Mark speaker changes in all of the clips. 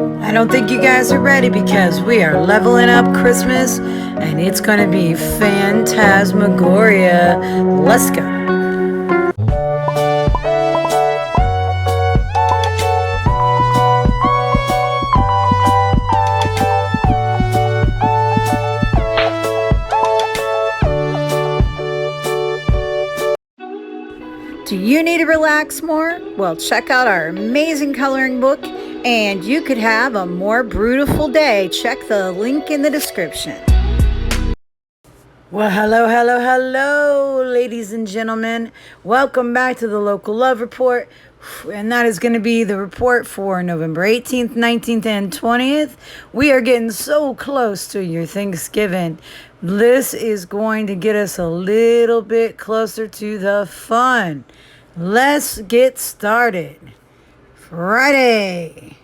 Speaker 1: I don't think you guys are ready because we are leveling up Christmas and it's going to be phantasmagoria. Let's go. Do you need to relax more? Well, check out our amazing coloring book and you could have a more beautiful day. Check the link in the description. Well, hello, ladies and gentlemen. Welcome back to the Local Love Report. And that is going to be the report for November 18th, 19th, and 20th. We are getting so close to your Thanksgiving. This is going to get us a little bit closer to the fun. Let's get started. Friday,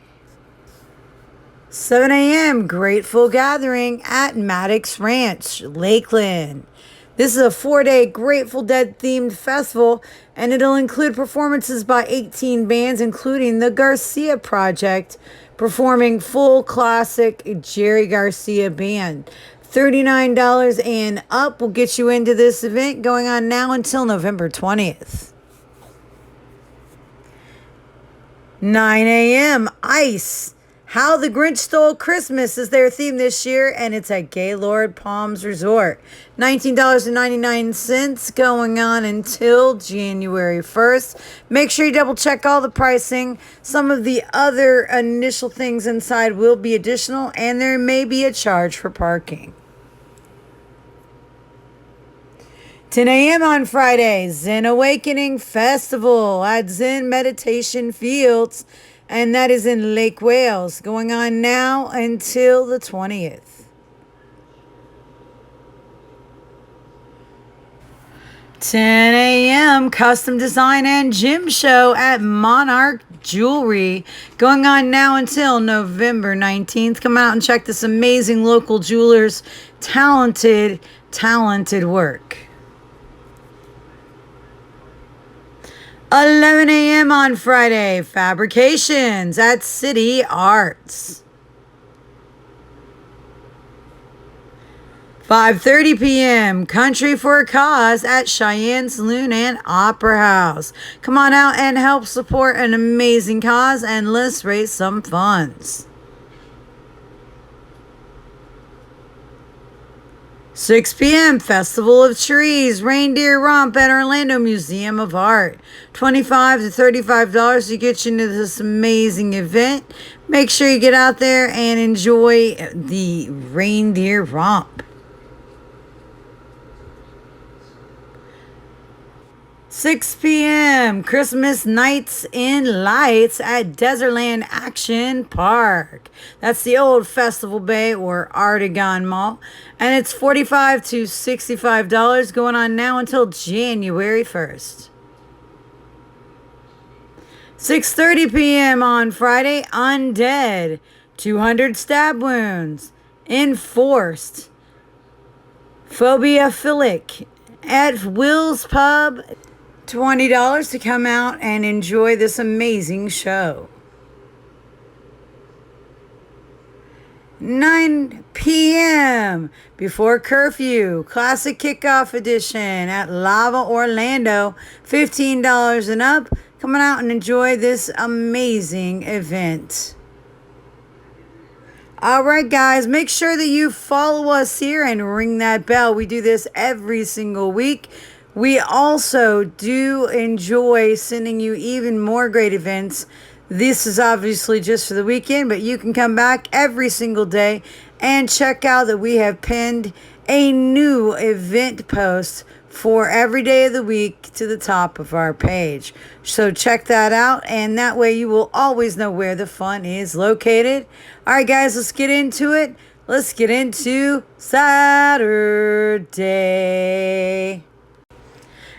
Speaker 1: 7 a.m. Grateful Gathering at Maddox Ranch, Lakeland. This is a 4-day Grateful Dead themed festival, and it'll include performances by 18 bands, including the Garcia Project, performing full classic Jerry Garcia band. $39 and up will get you into this event going on now until November 20th. 9 a.m. Ice. How the Grinch Stole Christmas is their theme this year, and it's at Gaylord Palms Resort. $19.99 going on until January 1st. Make sure you double check all the pricing. Some of the other initial things inside will be additional, and there may be a charge for parking. 10 a.m. on Friday, Zen Awakening Festival at Zen Meditation Fields, and that is in Lake Wales, going on now until the 20th. 10 a.m. Custom Design and Gym Show at Monarch Jewelry, going on now until November 19th. Come out and check this amazing local jeweler's talented work. 11 a.m. on Friday, Fabrications at City Arts. 5:30 p.m. Country for a Cause at Cheyenne Saloon and Opera House. Come on out and help support an amazing cause and let's raise some funds. 6 p.m. Festival of Trees, Reindeer Romp at Orlando Museum of Art. $25 to $35 to get you into this amazing event. Make sure you get out there and enjoy the Reindeer Romp. 6 p.m. Christmas Nights in Lights at Desertland Action Park. That's the old Festival Bay or Artagon Mall. And it's $45 to $65 going on now until January 1st. 6:30 p.m. on Friday, Undead. 200 stab wounds. Enforced. Phobiaphilic at Will's Pub. $20 to come out and enjoy this amazing show. 9 p.m. Before Curfew, Classic Kickoff Edition at Lava Orlando. $15 and up. Come on out and enjoy this amazing event. All right, guys, make sure that you follow us here and ring that bell. We do this every single week. We also do enjoy sending you even more great events. This is obviously just for the weekend, but you can come back every single day and check out that we have pinned a new event post for every day of the week to the top of our page. So check that out, and that way you will always know where the fun is located. All right, guys, let's get into it. Let's get into Saturday.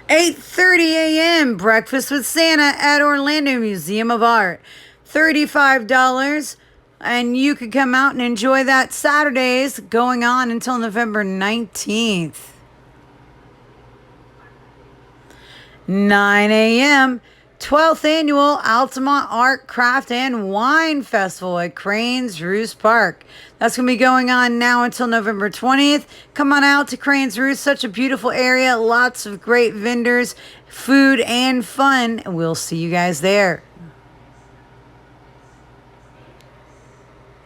Speaker 1: 8:30 a.m. Breakfast with Santa at Orlando Museum of Art. $35. And you could come out and enjoy that Saturdays going on until November 19th. 9 a.m. 12th Annual Altamont Art, Craft, and Wine Festival at Cranes Roost Park. That's going to be going on now until November 20th. Come on out to Cranes Roost, such a beautiful area, lots of great vendors, food, and fun. We'll see you guys there.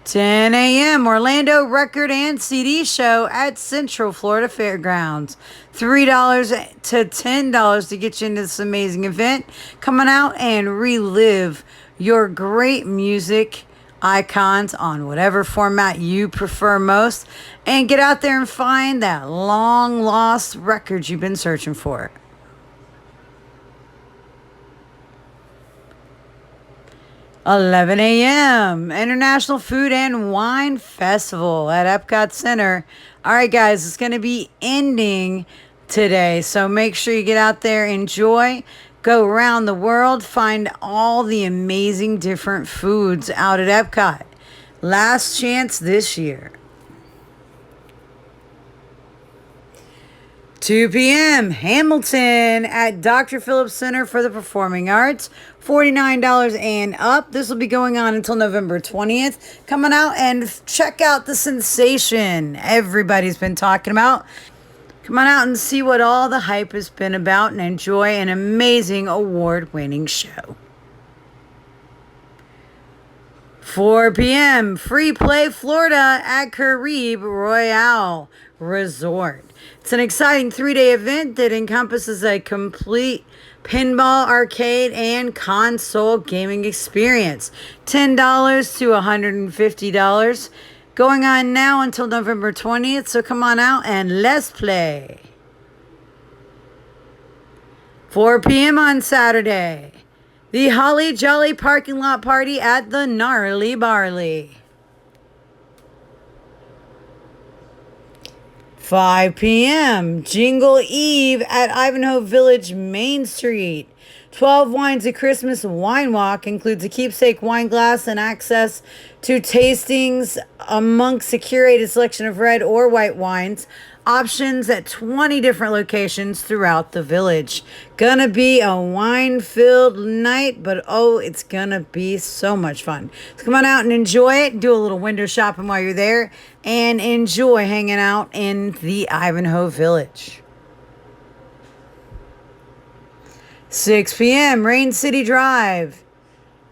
Speaker 1: 10 a.m. Orlando Record and CD Show at Central Florida Fairgrounds. $3 to $10 to get you into this amazing event. Come on out and relive your great music icons on whatever format you prefer most. And get out there and find that long lost record you've been searching for. 11 a.m. International Food and Wine Festival at Epcot Center. All right, guys, it's going to be ending today, so make sure you get out there, enjoy, go around the world, find all the amazing different foods out at Epcot. Last chance this year. 2 p.m. Hamilton at Dr. Phillips Center for the Performing Arts. $49 and up. This will be going on until November 20th. Coming out and check out the sensation everybody's been talking about. Come on out and see what all the hype has been about and enjoy an amazing award-winning show. 4 p.m. Free Play Florida at Caribe Royale Resort. It's an exciting 3-day event that encompasses a complete pinball, arcade, and console gaming experience. $10 to $150. Going on now until November 20th, so come on out and let's play. 4 p.m. on Saturday. The Holly Jolly Parking Lot Party at the Gnarly Barley. 5 p.m. Jingle Eve at Ivanhoe Village Main Street. 12 Wines of Christmas Wine Walk includes a keepsake wine glass and access to tastings amongst a curated selection of red or white wines. Options at 20 different locations throughout the village. Gonna be a wine-filled night, but oh, it's gonna be so much fun. So come on out and enjoy it. Do a little window shopping while you're there and enjoy hanging out in the Ivanhoe Village. 6 p.m. Rain City Drive,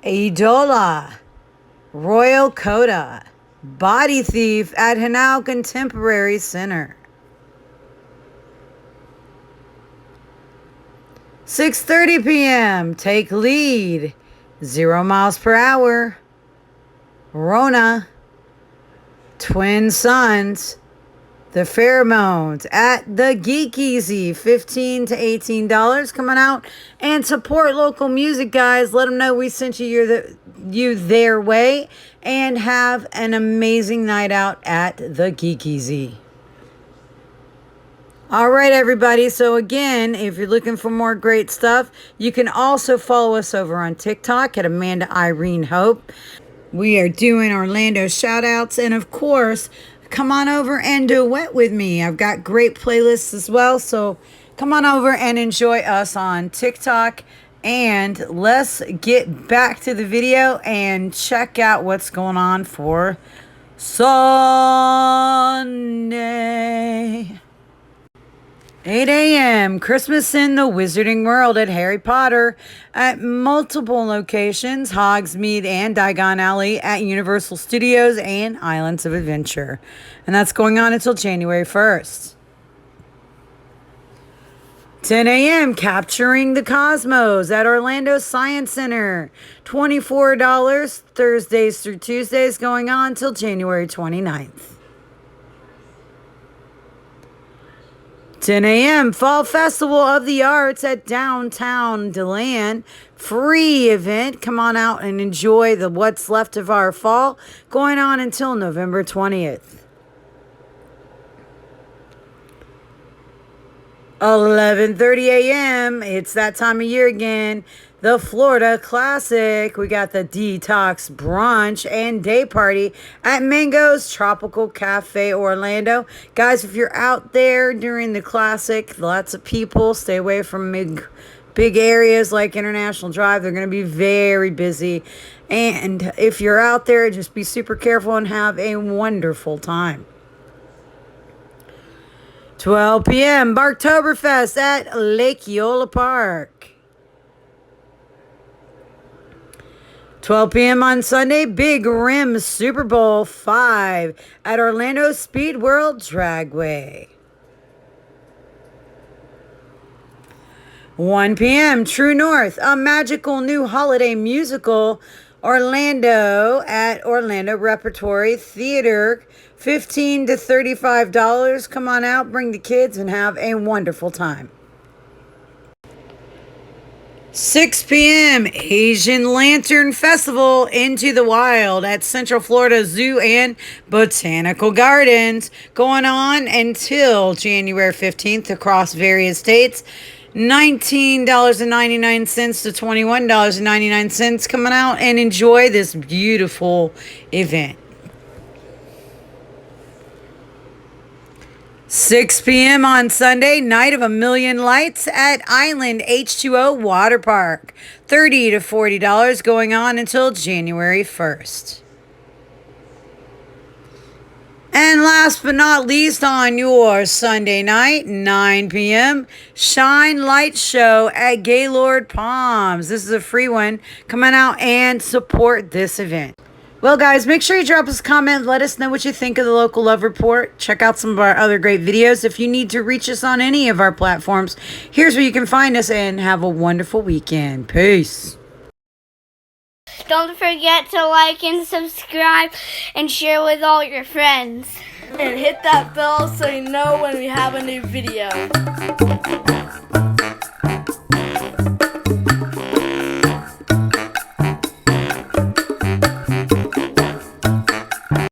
Speaker 1: Idola, Royal Coda, Body Thief at Hanau Contemporary Center. 6:30 p.m. Take Lead, 0 miles per hour, Rona, Twin Sons, The Pheromones at the Geek Easy, $15 to $18. Coming out and support local music, guys. Let them know we sent you their way, and have an amazing night out at the Geek Easy. All right, everybody. So again, if you're looking for more great stuff, you can also follow us over on TikTok at Amanda Irene Hope. We are doing Orlando shout outs, and of course, come on over and duet with me. I've got great playlists as well, so come on over and enjoy us on TikTok. And let's get back to the video and check out what's going on for Sunday. 8 a.m. Christmas in the Wizarding World at Harry Potter at multiple locations, Hogsmeade and Diagon Alley at Universal Studios and Islands of Adventure. And that's going on until January 1st. 10 a.m. Capturing the Cosmos at Orlando Science Center. $24 Thursdays through Tuesdays, going on until January 29th. 10 a.m. Fall Festival of the Arts at Downtown DeLand. Free event. Come on out and enjoy the what's left of our fall. Going on until November 20th. 11:30 a.m. It's that time of year again. The Florida Classic. We got the Detox Brunch and Day Party at Mango's Tropical Cafe Orlando. Guys, if you're out there during the Classic, lots of people. Stay away from big areas like International Drive, they're going to be very busy. And if you're out there, just be super careful and have a wonderful time. 12 p.m. Barktoberfest at Lake Eola Park. 12 p.m. on Sunday, Big Rim Super Bowl 5 at Orlando Speed World Dragway. 1 p.m. True North, a magical new holiday musical, Orlando at Orlando Repertory Theater, $15 to $35. Come on out, bring the kids, and have a wonderful time. 6 p.m. Asian Lantern Festival Into the Wild at Central Florida Zoo and Botanical Gardens, going on until January 15th across various states. $19.99 to $21.99. Coming out and enjoy this beautiful event. 6 p.m. on Sunday, Night of a Million Lights at Island H2O Water Park. $30 to $40 going on until January 1st. And last but not least, on your Sunday night, 9 p.m., Shine Light Show at Gaylord Palms. This is a free one. Come on out and support this event. Well, guys, make sure you drop us a comment. Let us know what you think of the Local Love Report. Check out some of our other great videos. If you need to reach us on any of our platforms, here's where you can find us, and have a wonderful weekend. Peace.
Speaker 2: Don't forget to like and subscribe and share with all your friends.
Speaker 3: And hit that bell so you know when we have a new video.